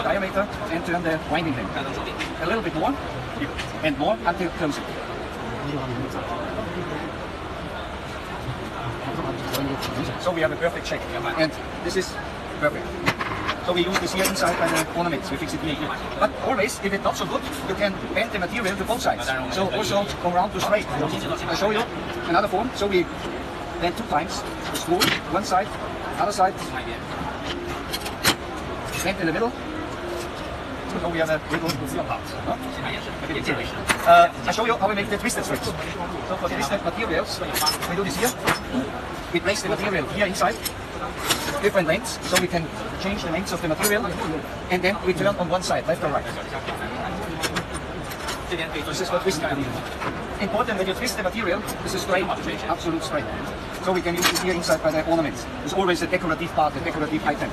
diameter and turn the winding ring. A little bit more and more until closing. So we have a perfect shape, and this is perfect. So we use this here inside by the ornaments, we fix it here. But always, if it's not so good, you can bend the material to both sides. So also come around to straight. I'll show you another form. So we bend 2 times, screw one side, other side, bend in the middle. So we have a little part. I'll show you how we make the twisted strips. So for twisted materials, we do this here. We place the material here inside, different lengths, so we can change the lengths of the material, and then we turn on one side, left or right. This is for twisting material. Important when you twist the material, this is straight, absolute straight. So we can use it here inside by the ornaments. It's always a decorative part, a decorative item.